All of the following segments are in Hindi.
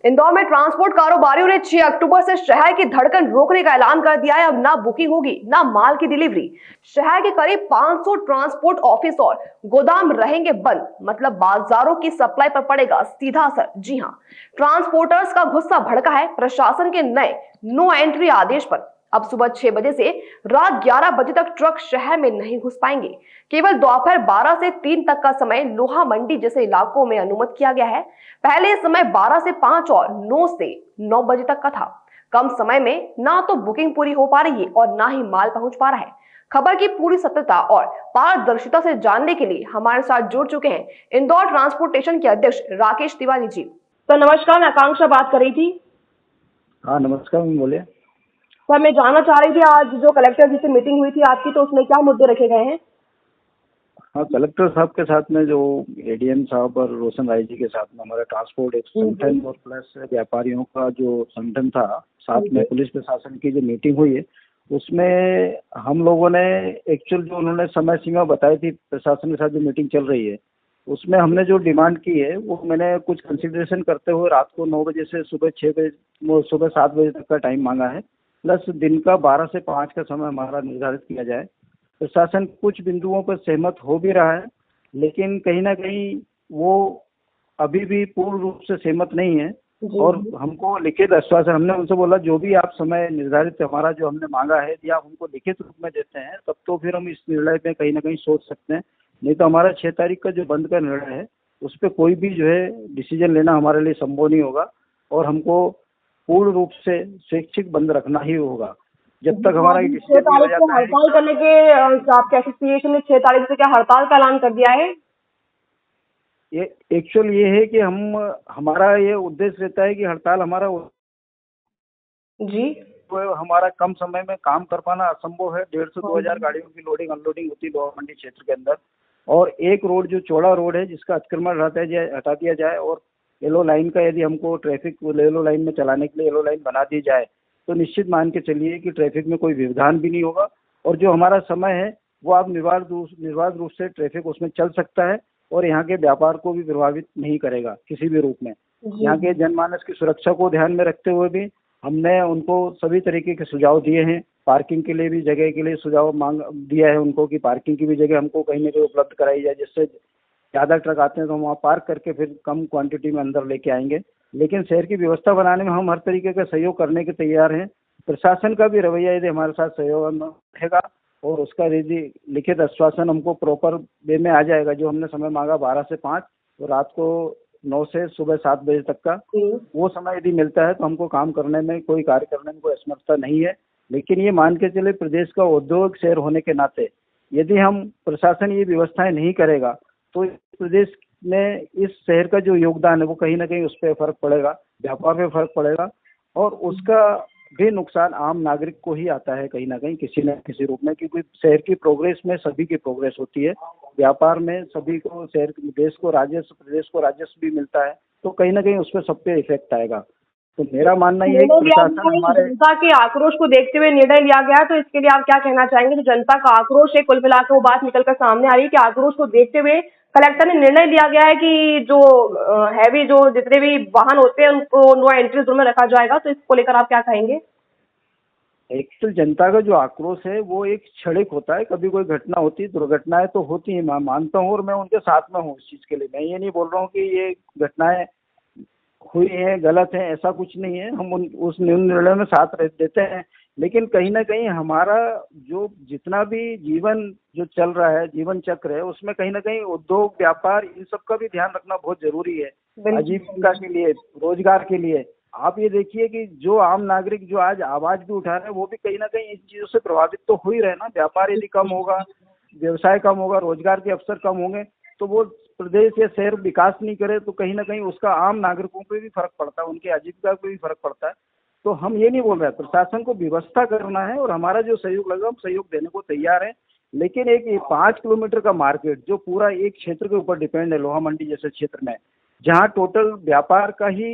इंदौर में ट्रांसपोर्ट कारोबारियों ने 6 अक्टूबर से शहर की धड़कन रोकने का ऐलान कर दिया है। अब ना बुकिंग होगी, ना माल की डिलीवरी। शहर के करीब 500 ट्रांसपोर्ट ऑफिस और गोदाम रहेंगे बंद। मतलब बाजारों की सप्लाई पर पड़ेगा सीधा असर। जी हां, ट्रांसपोर्टर्स का गुस्सा भड़का है प्रशासन के नए नो एंट्री आदेश पर। अब सुबह 6 बजे से रात 11 बजे तक ट्रक शहर में नहीं घुस पाएंगे। केवल दोपहर 12 से 3 तक का समय लोहा मंडी जैसे इलाकों में अनुमति किया गया है। पहले समय 12 से 5 और 9 से 9 बजे तक का था। कम समय में ना तो बुकिंग पूरी हो पा रही है और ना ही माल पहुंच पा रहा है। खबर की पूरी सत्यता और पारदर्शिता से जानने के लिए हमारे साथ जुड़ चुके हैं इंदौर ट्रांसपोर्टेशन के अध्यक्ष राकेश तिवारी जी। तो नमस्कार, मैं आकांक्षा बात कर रही थी। हाँ नमस्कार, बोलिए। सर, मैं जानना चाह रही थी, आज जो कलेक्टर जी से मीटिंग हुई थी आपकी, तो उसमें क्या मुद्दे रखे गए हैं? हाँ, कलेक्टर साहब के साथ में जो एडीएम साहब और रोशन राय जी के साथ में हमारा ट्रांसपोर्ट एक संगठन और प्लस व्यापारियों का जो संगठन था, साथ में पुलिस प्रशासन की जो मीटिंग हुई है, उसमें हम लोगों ने एक्चुअल जो उन्होंने समय सीमा बताई थी प्रशासन के साथ जो मीटिंग चल रही है, उसमें हमने जो डिमांड की है वो मैंने कुछ कंसिडरेशन करते हुए रात को 9 बजे से सुबह 6 बजे सुबह 7 बजे तक का टाइम मांगा है, प्लस दिन का 12 से 5 का समय हमारा निर्धारित किया जाए। प्रशासन कुछ बिंदुओं पर सहमत हो भी रहा है, लेकिन कहीं ना कहीं वो अभी भी पूर्ण रूप से सहमत नहीं है और हमको लिखित आश्वासन, हमने उनसे बोला जो भी आप समय निर्धारित हमारा जो हमने मांगा है यदि आप हमको लिखित रूप में देते हैं तब तो फिर हम इस निर्णय में कहीं ना कहीं सोच सकते हैं, नहीं तो हमारा 6 तारीख का जो बंद का निर्णय है उस पर कोई भी जो है डिसीजन लेना हमारे लिए संभव नहीं होगा और हमको पूर्ण रूप से स्वैच्छिक बंद रखना ही होगा जब तक हमारा 6 तारीख को हड़ताल करने के आपके एसोसिएशन ने 6 तारीख से क्या हड़ताल का ऐलान कर दिया है? ये एक्चुअल ये है कि हमारा ये उद्देश्य रहता है कि हड़ताल हमारा जी तो हमारा कम समय में काम कर पाना असंभव है। 1,500 से 2,000 गाड़ियों की लोडिंग अनलोडिंग होती है लोहा मंडी क्षेत्र के अंदर और एक रोड जो चौड़ा रोड है जिसका अतिक्रमण हटा दिया जाए और येलो लाइन का यदि हमको ट्रैफिक येलो लाइन में चलाने के लिए येलो लाइन बना दी जाए तो निश्चित मान के चलिए कि ट्रैफिक में कोई व्यवधान भी नहीं होगा और जो हमारा समय है वो आप निर्बाध रूप से ट्रैफिक उसमें चल सकता है और यहाँ के व्यापार को भी प्रभावित नहीं करेगा किसी भी रूप में। यहाँ के जनमानस की सुरक्षा को ध्यान में रखते हुए भी हमने उनको सभी तरीके के सुझाव दिए हैं। पार्किंग के लिए भी जगह के लिए सुझाव मांग दिया है उनको कि पार्किंग की भी जगह हमको कहीं ना कहीं उपलब्ध कराई जाए, जिससे ज़्यादा ट्रक आते हैं तो हम वहाँ पार्क करके फिर कम क्वांटिटी में अंदर लेके आएंगे। लेकिन शहर की व्यवस्था बनाने में हम हर तरीके का सहयोग करने के तैयार हैं। प्रशासन का भी रवैया यदि हमारे साथ सहयोग रहेगा और उसका यदि लिखित आश्वासन हमको प्रॉपर वे में आ जाएगा, जो हमने समय मांगा 12 से 5 तो रात को 9 से सुबह 7 बजे तक का, वो समय यदि मिलता है तो हमको काम करने में कोई कार्य करने में कोई असमर्थता नहीं है। लेकिन ये मान के चले प्रदेश का औद्योगिक शहर होने के नाते यदि हम प्रशासन ये व्यवस्थाएं नहीं करेगा तो प्रदेश में इस शहर का जो योगदान है वो कहीं ना कहीं उस पर फर्क पड़ेगा, व्यापार पे फर्क पड़ेगा और उसका भी नुकसान आम नागरिक को ही आता है कहीं ना कहीं किसी न किसी रूप में, क्योंकि शहर की प्रोग्रेस में सभी की प्रोग्रेस होती है, व्यापार में सभी को शहर देश को राजस्व प्रदेश को राजस्व भी मिलता है तो कहीं ना कहीं उस पर सब पे इफेक्ट आएगा। तो मेरा मानना ये है कि प्रशासन हमारे जनता के आक्रोश को देखते हुए निर्णय लिया गया, तो इसके लिए आप क्या कहना चाहेंगे? जो जनता का आक्रोश है, कुल मिलाकर वो बात निकलकर सामने आ रही है कि आक्रोश को देखते हुए कलेक्टर ने निर्णय लिया गया है कि जो हैवी जो जितने भी वाहन होते हैं उनको नो एंट्री जोन में रखा जाएगा, तो इसको लेकर आप क्या कहेंगे? एक्चुअल जनता का जो आक्रोश है वो एक क्षणिक होता है, कभी कोई घटना होती है, दुर्घटनाएं तो होती है, मैं मानता हूँ और मैं उनके साथ में हूँ इस चीज के लिए। मैं ये नहीं बोल रहा हूँ कि ये घटनाएं हुई है गलत है, ऐसा कुछ नहीं है, हम उस निर्णय में साथ रह देते हैं। लेकिन कहीं ना कहीं हमारा जो जितना भी जीवन जो चल रहा है, जीवन चक्र है, उसमें कहीं ना कहीं उद्योग व्यापार इन सब का भी ध्यान रखना बहुत जरूरी है आजीविका के लिए, रोजगार के लिए। आप ये देखिए कि जो आम नागरिक जो आज आवाज भी उठा रहे हैं वो भी कहीं ना कहीं इन चीजों से प्रभावित तो हो ही रहे ना। व्यापार यदि कम होगा, व्यवसाय कम होगा, रोजगार के अवसर कम होंगे तो वो प्रदेश या शहर विकास नहीं करे तो कहीं ना कहीं उसका आम नागरिकों पे भी फर्क पड़ता है, उनकी आजीविका पे भी फर्क पड़ता है। तो हम ये नहीं बोल रहे, प्रशासन को व्यवस्था करना है और हमारा जो सहयोग लगा हम सहयोग देने को तैयार है। लेकिन एक 5 किलोमीटर का मार्केट जो पूरा एक क्षेत्र के ऊपर डिपेंड है, लोहा मंडी जैसे क्षेत्र में, जहाँ टोटल व्यापार का ही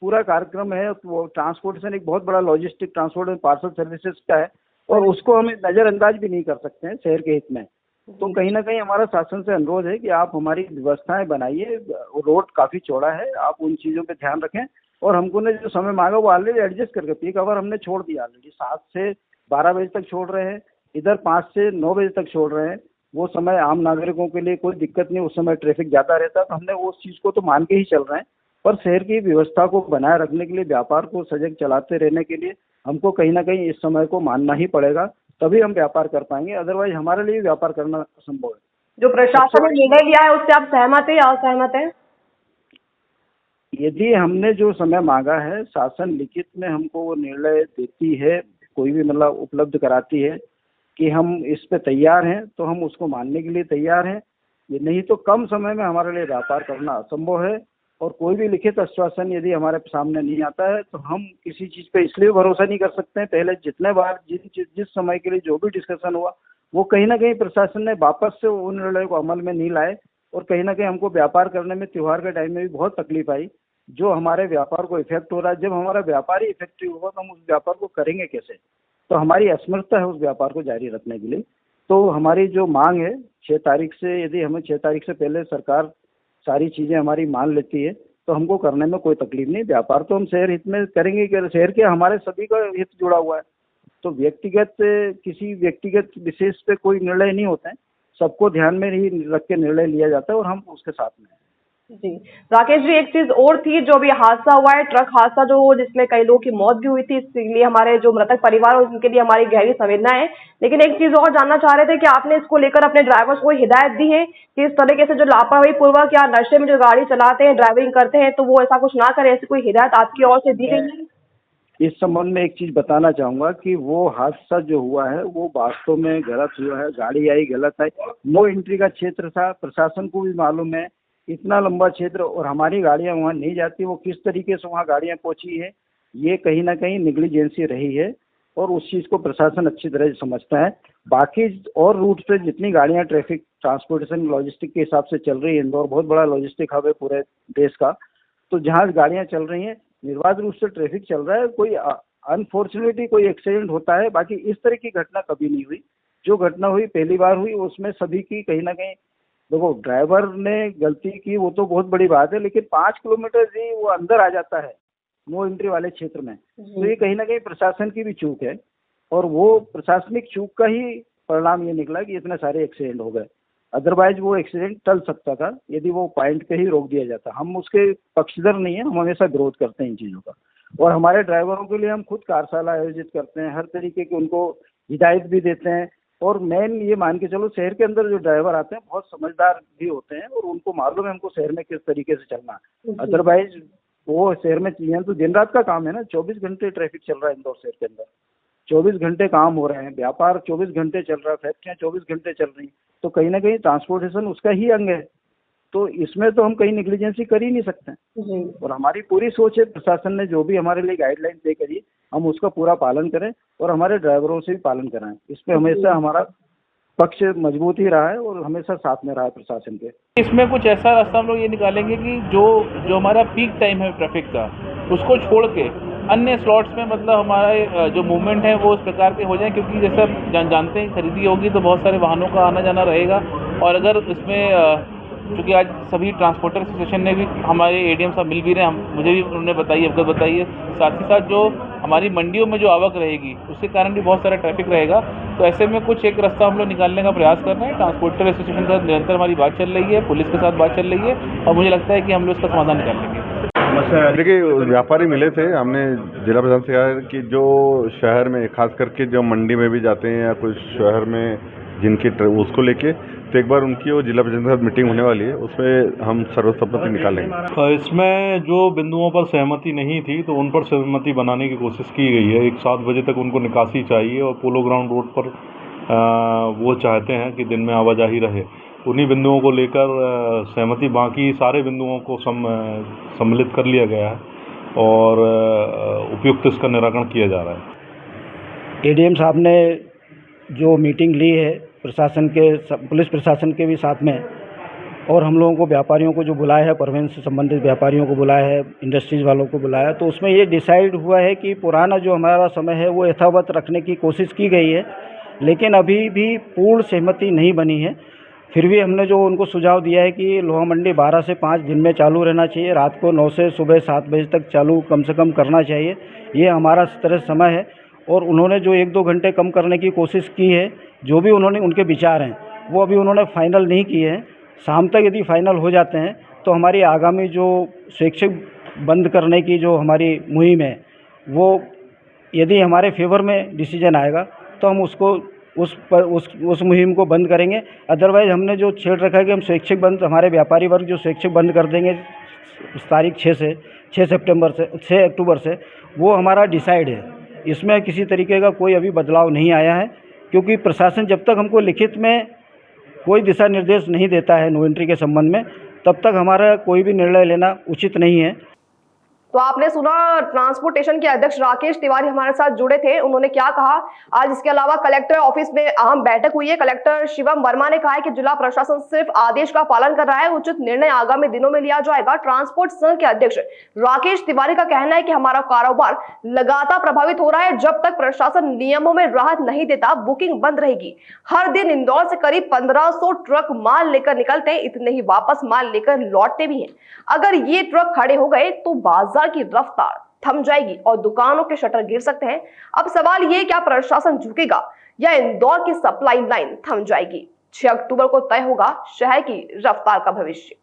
पूरा कार्यक्रम है, वो ट्रांसपोर्टेशन एक बहुत बड़ा लॉजिस्टिक ट्रांसपोर्ट पार्सल सर्विसेज का है और उसको हम नजरअंदाज भी नहीं कर सकते हैं शहर के हित में। तो कहीं ना कहीं हमारा शासन से अनुरोध है कि आप हमारी व्यवस्थाएं बनाइए, रोड काफी चौड़ा है, आप उन चीजों पे ध्यान रखें और हमको ने जो समय मांगा वो ऑलरेडी एडजस्ट करके पीक आवर हमने छोड़ दिया ऑलरेडी। 7 से 12 बजे तक छोड़ रहे हैं, इधर 5 से 9 बजे तक छोड़ रहे हैं। वो समय आम नागरिकों के लिए कोई दिक्कत नहीं, उस समय ट्रैफिक ज़्यादा रहता है, तो हमने उस चीज़ को तो मान के ही चल रहे हैं। पर शहर की व्यवस्था को बनाए रखने के लिए, व्यापार को सजग चलाते रहने के लिए हमको कहीं ना कहीं इस समय को मानना ही पड़ेगा, तभी हम व्यापार कर पाएंगे, अदरवाइज हमारे लिए व्यापार करना असंभव है। जो प्रशासन ने निर्णय लिया है उससे आप सहमत हैं या असहमत हैं? यदि हमने जो समय मांगा है, शासन लिखित में हमको वो निर्णय देती है, कोई भी मतलब उपलब्ध कराती है कि हम इस पे तैयार हैं, तो हम उसको मानने के लिए तैयार हैं। ये नहीं तो कम समय में हमारे लिए व्यापार करना असंभव है। और कोई भी लिखित आश्वासन यदि हमारे सामने नहीं आता है तो हम किसी चीज़ पे इसलिए भरोसा नहीं कर सकते हैं। पहले जितने बार जिस समय के लिए जो भी डिस्कशन हुआ, वो कहीं ना कहीं प्रशासन ने वापस से उन निर्णय को अमल में नहीं लाए, और कहीं ना कहीं हमको व्यापार करने में त्योहार के टाइम में भी बहुत तकलीफ आई, जो हमारे व्यापार को इफेक्ट हो रहा है। जब हमारा व्यापार ही इफेक्टिव होगा तो हम उस व्यापार को करेंगे कैसे? तो हमारी असमर्थता है उस व्यापार को जारी रखने के लिए। तो हमारी जो मांग है 6 तारीख से, यदि हमें 6 तारीख से पहले सरकार सारी चीज़ें हमारी मान लेती है तो हमको करने में कोई तकलीफ नहीं। व्यापार तो हम शहर हित में करेंगे, शहर के हमारे सभी का हित जुड़ा हुआ है। तो व्यक्तिगत किसी व्यक्तिगत विशेष पे कोई निर्णय नहीं होता है, सबको ध्यान में ही रख के निर्णय लिया जाता है और हम उसके साथ में हैं। जी राकेश जी, एक चीज और थी, जो अभी हादसा हुआ है, ट्रक हादसा जो जिसमें कई लोगों की मौत भी हुई थी, इसलिए हमारे जो मृतक परिवार है उनके लिए हमारी गहरी संवेदना है। लेकिन एक चीज और जानना चाह रहे थे कि आपने इसको लेकर अपने ड्राइवर्स को हिदायत दी है कि इस तरीके से जो लापरवाही पूर्वक या नशे में जो गाड़ी चलाते हैं, ड्राइविंग करते हैं, तो वो ऐसा कुछ ना करें, ऐसी कोई हिदायत आपकी ओर से दी गई है? इस संबंध में एक चीज बताना चाहूंगा कि वो हादसा जो हुआ है वो वास्तव में गलत हुआ है। गाड़ी आई, गलत आई, नो एंट्री का क्षेत्र था, प्रशासन को भी मालूम है। इतना लंबा क्षेत्र और हमारी गाड़ियां वहां नहीं जाती, वो किस तरीके से वहां गाड़ियां पहुंची है, ये कहीं ना कहीं निग्लिजेंसी रही है और उस चीज को प्रशासन अच्छी तरह से समझता है। बाकी और रूट पे जितनी गाड़ियां ट्रैफिक ट्रांसपोर्टेशन लॉजिस्टिक के हिसाब से चल रही है, इंदौर बहुत बड़ा लॉजिस्टिक हब है पूरे देश का, तो जहाँ गाड़ियां चल रही हैं निर्बाध रूप से ट्रैफिक चल रहा है। कोई अनफॉर्चुनेटली कोई एक्सीडेंट होता है, बाकी इस तरह की घटना कभी नहीं हुई। जो घटना हुई पहली बार हुई, उसमें सभी की कहीं ना कहीं, देखो ड्राइवर ने गलती की वो तो बहुत बड़ी बात है, लेकिन 5 किलोमीटर ही वो अंदर आ जाता है नो एंट्री वाले क्षेत्र में, तो ये कहीं ना कहीं प्रशासन की भी चूक है। और वो प्रशासनिक चूक का ही परिणाम ये निकला कि इतने सारे एक्सीडेंट हो गए। अदरवाइज वो एक्सीडेंट टल सकता था यदि वो पॉइंट पे ही रोक दिया जाता। हम उसके पक्षधर नहीं है, हम हमेशा विरोध करते हैं इन चीज़ों का। और हमारे ड्राइवरों के लिए हम खुद कार्यशाला आयोजित करते हैं, हर तरीके की उनको हिदायत भी देते हैं। और मेन ये मान के चलो, शहर के अंदर जो ड्राइवर आते हैं बहुत समझदार भी होते हैं और उनको मालूम है हमको शहर में किस तरीके से चलना है। अदरवाइज वो शहर में चीजें तो दिन रात का काम है ना, 24 घंटे ट्रैफिक चल रहा है इंदौर शहर के अंदर, 24 घंटे काम हो रहे हैं, व्यापार 24 घंटे चल रहा है, फैक्ट्रियाँ 24 घंटे चल रही हैं, तो कहीं ना कहीं ट्रांसपोर्टेशन उसका ही अंग है। तो इसमें तो हम कहीं निग्लिजेंसी कर ही नहीं सकते। और हमारी पूरी सोच है, प्रशासन ने जो भी हमारे लिए गाइडलाइन तय करी हम उसका पूरा पालन करें और हमारे ड्राइवरों से भी पालन कराएं। इसमें हमेशा हमारा पक्ष मजबूत ही रहा है और हमेशा साथ में रहा है प्रशासन के। इसमें कुछ ऐसा रास्ता हम लोग ये निकालेंगे कि जो हमारा पीक टाइम है ट्रैफिक का, उसको छोड़ के अन्य स्लॉट्स में मतलब हमारे जो मूवमेंट है वो उस प्रकार के हो जाए, क्योंकि जैसे आप जानते हैं खरीदी होगी तो बहुत सारे वाहनों का आना जाना रहेगा। और अगर इसमें चूँकि आज सभी ट्रांसपोर्टर एसोसिएशन ने भी हमारे एडीएम साहब मिल भी रहे हैं, मुझे भी उन्होंने बताई, अवगत बताई है, साथ ही साथ जो हमारी मंडियों में जो आवक रहेगी उसके कारण भी बहुत सारा ट्रैफिक रहेगा। तो ऐसे में कुछ एक रास्ता हम लोग निकालने का प्रयास कर रहे हैं। ट्रांसपोर्टर एसोसिएशन के साथ निरंतर हमारी बात चल रही है, पुलिस के साथ बात चल रही है और मुझे लगता है कि हम लोग इसका समाधान निकाल लेंगे। देखिए, व्यापारी मिले थे, हमने जिला प्रशासन से कहा कि जो शहर में खास करके जो मंडी में भी जाते हैं या कुछ शहर में जिनकी उसको लेके, तो एक बार उनकी वो जिला प्रशासन के साथ मीटिंग होने वाली है, उसमें हम सर्वसम्मति निकालेंगे। इसमें जो बिंदुओं पर सहमति नहीं थी तो उन पर सहमति बनाने की कोशिश की गई है। एक 7 बजे तक उनको निकासी चाहिए और पोलो ग्राउंड रोड पर वो चाहते हैं कि दिन में आवाजाही रहे। उन्हीं बिंदुओं को लेकर सहमति, बाकी सारे बिंदुओं को सम्मिलित कर लिया गया है और उपयुक्त इसका निराकरण किया जा रहा है। एडीएम साहब ने जो मीटिंग ली है प्रशासन के, पुलिस प्रशासन के भी साथ में, और हम लोगों को व्यापारियों को जो बुलाया है, परिवहन से संबंधित व्यापारियों को बुलाया है, इंडस्ट्रीज वालों को बुलाया, तो उसमें ये डिसाइड हुआ है कि पुराना जो हमारा समय है वो यथावत रखने की कोशिश की गई है, लेकिन अभी भी पूर्ण सहमति नहीं बनी है। फिर भी हमने जो उनको सुझाव दिया है कि लोहा मंडी 12 से 5 दिन में चालू रहना चाहिए, रात को 9 से सुबह 7 बजे तक चालू कम से कम करना चाहिए, ये हमारा तरह समय है। और उन्होंने जो 1-2 घंटे कम करने की कोशिश की है, जो भी उन्होंने उनके विचार हैं वो अभी उन्होंने फाइनल नहीं किए हैं। शाम तक यदि फाइनल हो जाते हैं तो हमारी आगामी जो स्वैच्छिक बंद करने की जो हमारी मुहिम है वो यदि हमारे फेवर में डिसीजन आएगा तो हम उसको उस मुहिम को बंद करेंगे। अदरवाइज़ हमने जो छेड़ रखा है कि हम स्वैच्छिक बंद, हमारे व्यापारी वर्ग जो स्वैच्छिक बंद कर देंगे इस तारीख 6 अक्टूबर से, वो हमारा डिसाइड है। इसमें किसी तरीके का कोई अभी बदलाव नहीं आया है, क्योंकि प्रशासन जब तक हमको लिखित में कोई दिशा निर्देश नहीं देता है नो एंट्री के संबंध में, तब तक हमारा कोई भी निर्णय लेना उचित नहीं है। तो आपने सुना, ट्रांसपोर्टेशन के अध्यक्ष राकेश तिवारी हमारे साथ जुड़े थे। उन्होंने क्या कहा आज, इसके अलावा कलेक्टर ऑफिस में अहम बैठक हुई है। कलेक्टर शिवम वर्मा ने कहा है कि जिला प्रशासन सिर्फ आदेश का पालन कर रहा है, उचित निर्णय आगामी दिनों में लिया जाएगा। ट्रांसपोर्ट संघ के अध्यक्ष राकेश तिवारी का कहना है कि हमारा कारोबार लगातार प्रभावित हो रहा है, जब तक प्रशासन नियमों में राहत नहीं देता बुकिंग बंद रहेगी। हर दिन इंदौर से करीब 1500 ट्रक माल लेकर निकलते हैं, इतने ही वापस माल लेकर लौटते भी हैं। अगर ये ट्रक खड़े हो गए तो बाजार की रफ्तार थम जाएगी और दुकानों के शटर गिर सकते हैं। अब सवाल ये, क्या प्रशासन झुकेगा या इंदौर की सप्लाई लाइन थम जाएगी? 6 अक्टूबर को तय होगा शहर की रफ्तार का भविष्य।